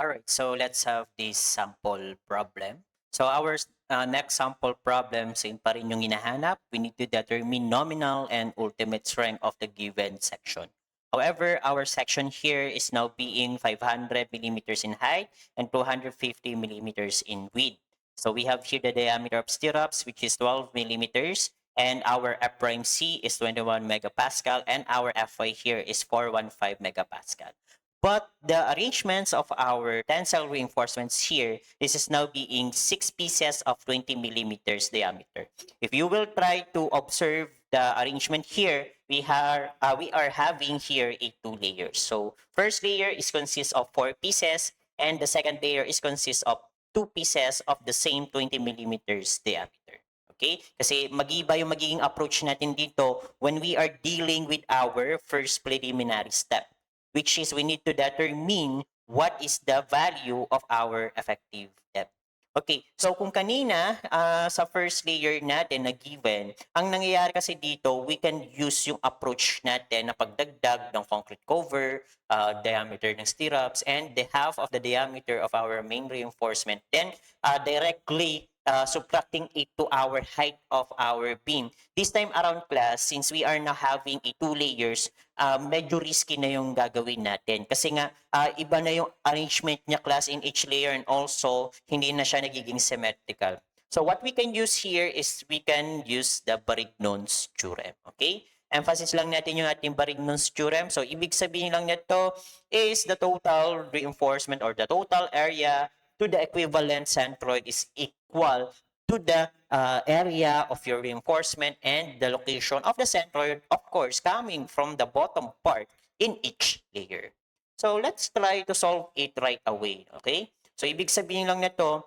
Alright, so let's have this sample problem. So our next sample problem, same pa rin yung hinahanap. We need to determine nominal and ultimate strength of the given section. However, our section here is now being 500 millimeters in height and 250 millimeters in width. So we have here the diameter of stirrups, which is 12 millimeters, and our F prime C is 21 megapascal, and our Fy here is 415 megapascal. But the arrangements of our tensile reinforcements here, this is now being 6 pieces of 20 millimeters diameter. If you will try to observe the arrangement here, we are having here a 2 layers. So first layer is consists of 4 pieces, and the second layer is consists of 2 pieces of the same 20 millimeters diameter. Okay? Kasi mag-iba yung magiging approach natin dito when we are dealing with our first preliminary step, which is we need to determine what is the value of our effective depth. Okay, so kung kanina sa first layer natin na given, ang nangyayari kasi dito, we can use yung approach natin na pagdagdag ng concrete cover, diameter ng stirrups, and the half of the diameter of our main reinforcement. Then directly subtracting it to our height of our beam. This time around class, since we are now having a 2 layers, medyo risky na yung gagawin natin. Kasi nga, iba na yung arrangement niya class in each layer, and also, hindi na siya nagiging symmetrical. So what we can use here is we can use the Barignon's theorem. Okay? Emphasis lang natin yung ating Barignon's theorem. So ibig sabihin lang nito is the total reinforcement or the total area to the equivalent centroid is equal to the area of your reinforcement and the location of the centroid, of course, coming from the bottom part in each layer. So let's try to solve it right away, okay? So ibig sabihin lang nito,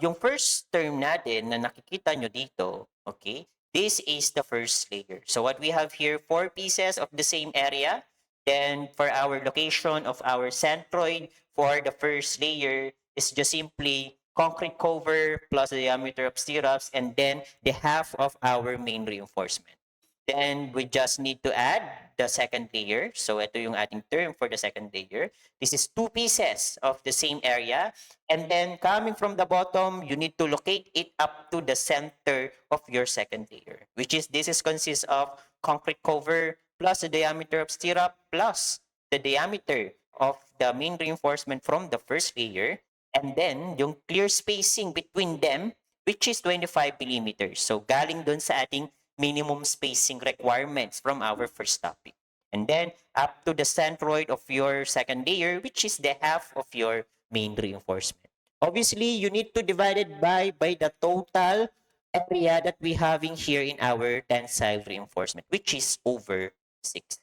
yung first term natin na nakikita nyo dito, okay? This is the first layer. So what we have here, 4 pieces of the same area. Then for our location of our centroid for the first layer is just simply concrete cover plus the diameter of stirrups, and then the half of our main reinforcement. Then we just need to add the second layer. So ito yung ating term for the second layer. This is 2 pieces of the same area. And then coming from the bottom, you need to locate it up to the center of your second layer, which is this is consists of concrete cover plus the diameter of stirrup plus the diameter of the main reinforcement from the first layer. And then yung clear spacing between them, which is 25 millimeters. So galing dun sa ating minimum spacing requirements from our first topic. And then up to the centroid of your second layer, which is the half of your main reinforcement. Obviously, you need to divide it by the total area that we having here in our tensile reinforcement, which is over 6.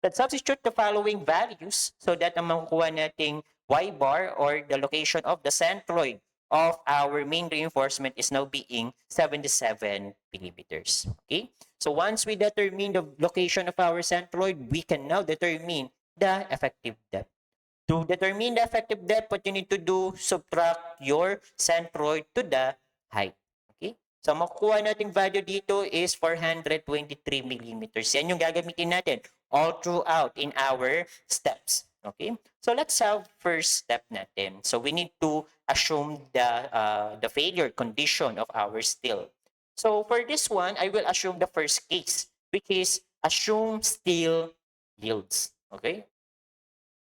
Let's substitute the following values so that ang makukuha nating y bar or the location of the centroid of our main reinforcement is now being 77 millimeters. Okay? So once we determine the location of our centroid, we can now determine the effective depth. To determine the effective depth, what you need to do, subtract your centroid to the height. Okay? So makukuha nating value dito is 423 millimeters. Yan yung gagamitin natin all throughout in our steps. Okay? So let's have first step natin. So we need to assume the failure condition of our steel. So for this one, I will assume the first case, which is assume steel yields. Okay?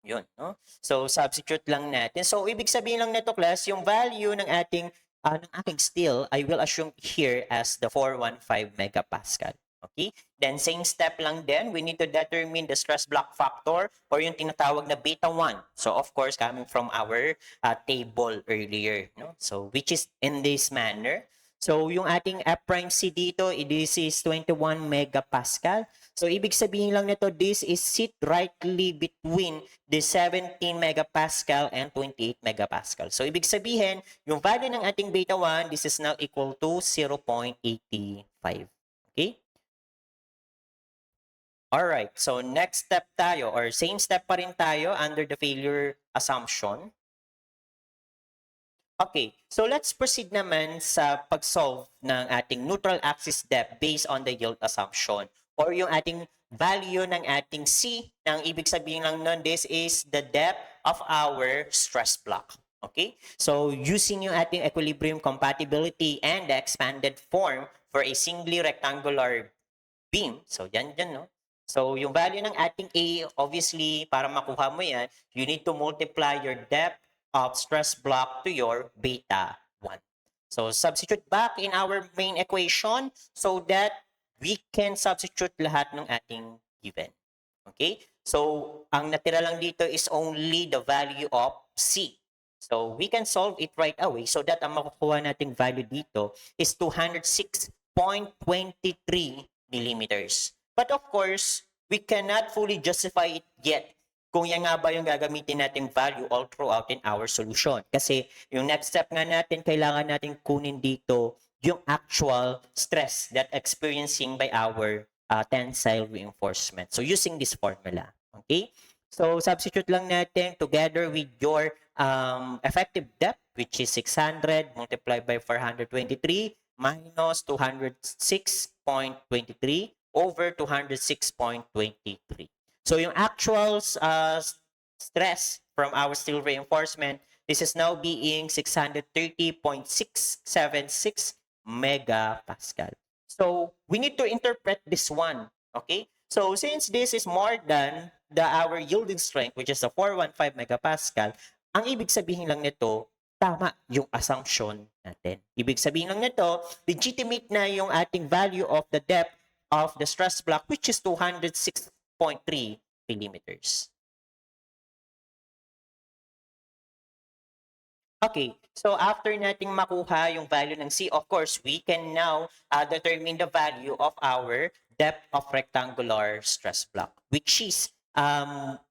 Yun, no? So substitute lang natin. So ibig sabihin lang nito class, yung value ng aking steel, I will assume here as the 415 megapascal. Okay? Then same step lang din, we need to determine the stress block factor or yung tinatawag na beta 1. So of course, coming from our table earlier, no? So which is in this manner. So yung ating F prime C dito, this is 21 megapascal. So ibig sabihin lang nito, this is sit rightly between the 17 megapascal and 28 megapascal. So ibig sabihin, yung value ng ating beta 1, this is now equal to 0.85. Okay? Alright, so next step tayo or same step pa rin tayo under the failure assumption. Okay, so let's proceed naman sa pag-solve ng ating neutral axis depth based on the yield assumption. or yung ating value ng ating C. Ang ibig sabihin lang nun, this is the depth of our stress block. Okay? So, using yung ating equilibrium compatibility and the expanded form for a singly rectangular beam. So, yan, no? So, yung value ng ating A, obviously, para makuha mo yan, you need to multiply your depth of stress block to your beta 1. So, substitute back in our main equation so that we can substitute lahat ng ating given. Okay? So, ang natira lang dito is only the value of C. So, we can solve it right away so that ang makukuha nating value dito is 206.23 millimeters. But of course, we cannot fully justify it yet kung yan nga ba yung gagamitin nating value all throughout in our solution. Kasi yung next step nga natin, kailangan natin kunin dito yung actual stress that experiencing by our tensile reinforcement. So using this formula. Okay? So substitute lang natin together with your effective depth, which is 600 multiplied by 423 minus 206.23 over 206.23. So yung actual stress from our steel reinforcement, this is now being 630.676 megapascal. So we need to interpret this one. Okay? So since this is more than our yielding strength, which is a 415 megapascal, ang ibig sabihin lang nito, tama yung assumption natin. Ibig sabihin lang nito, legitimate na yung ating value of the depth of the stress block, which is 206.3 millimeters. Okay, so after nating makuha yung value ng C, of course, we can now determine the value of our depth of rectangular stress block, which is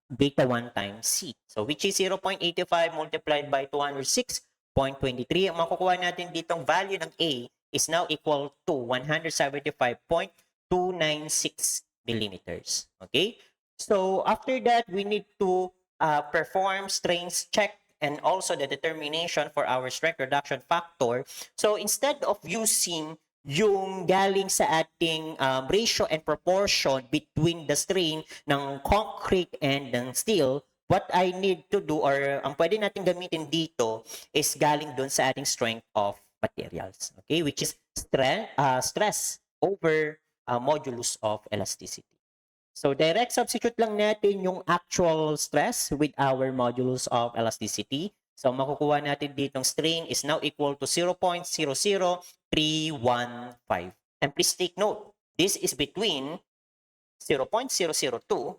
beta 1 times C. So, which is 0.85 multiplied by 206.23. Ang makukuha natin ditong value ng A is now equal to 175.296 millimeters. Okay? So, after that, we need to perform strength check and also the determination for our strength reduction factor. So instead of using yung galing sa ating ratio and proportion between the strain ng concrete and ng steel, what I need to do or ang pwede natin gamitin dito is galing dun sa ating strength of materials. Okay? Which is stress over modulus of elasticity. So direct substitute lang natin yung actual stress with our modulus of elasticity. So makukuha natin ditong strain is now equal to 0.00315. And please take note, this is between 0.002,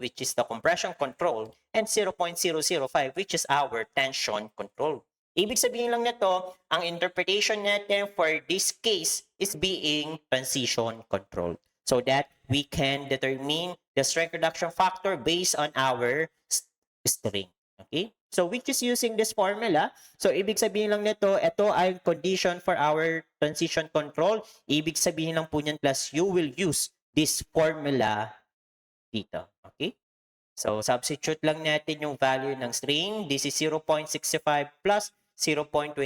which is the compression control, and 0.005, which is our tension control. Ibig sabihin lang nito, ang interpretation natin for this case is being transition control. So that we can determine the strength reduction factor based on our string. Okay? So which is using this formula. So ibig sabihin lang nito, ito ay condition for our transition control. Ibig sabihin lang po niyan plus you will use this formula dito. Okay? So substitute lang natin yung value ng string. This is 0.65 plus 0.25.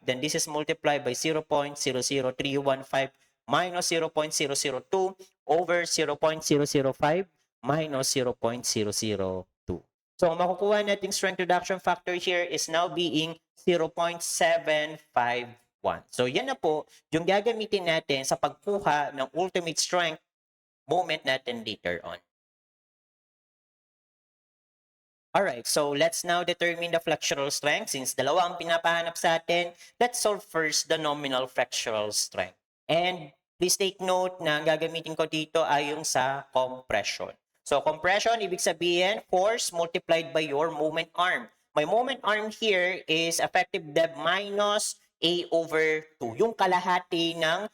Then this is multiplied by 0.00315 minus 0.002 over 0.005 minus 0.002. So, ang makukuha nating strength reduction factor here is now being 0.751. So, yan na po yung gagamitin natin sa pagkuha ng ultimate strength moment natin later on. Alright, so let's now determine the flexural strength. Since dalawa ang pinapahanap sa atin, let's solve first the nominal flexural strength. And please take note na ang gagamitin ko dito ay yung sa compression. So compression, ibig sabihin, force multiplied by your moment arm. My moment arm here is effective depth minus A over 2. Yung kalahati ng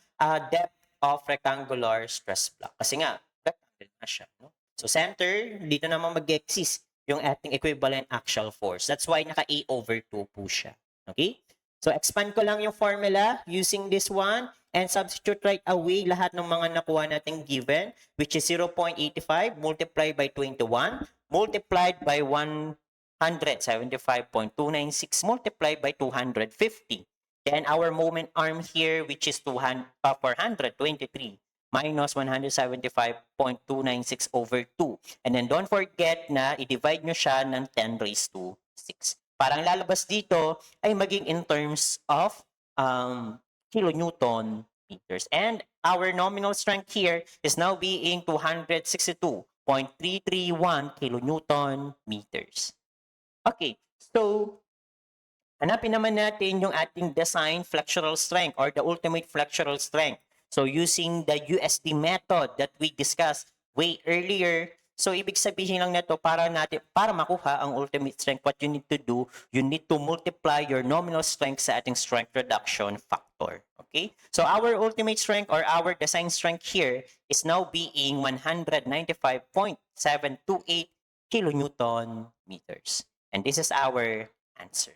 depth of rectangular stress block. Kasi nga, rectangle na siya. No? So center, dito naman mag-exist yung ating equivalent axial force. That's why naka-A over 2 po siya. Okay? So, expand ko lang yung formula using this one and substitute right away lahat ng mga nakuha nating given, which is 0.85 multiplied by 21 multiplied by 175.296 multiplied by 250. Then, our moment arm here, which is 423 minus 175.296 over 2. And then don't forget na i-divide nyo siya ng 10 raised to 6. Parang lalabas dito ay maging in terms of kilonewton meters. And our nominal strength here is now being 262.331 kilonewton meters. Okay, so hanapin naman natin yung ating design flexural strength or the ultimate flexural strength. So using the USD method that we discussed way earlier, so ibig sabihin lang nito para makuha ang ultimate strength, what you need to do, you need to multiply your nominal strength sa ating strength reduction factor. Okay? So our ultimate strength or our design strength here is now being 195.728 kilonewton meters. And this is our answer.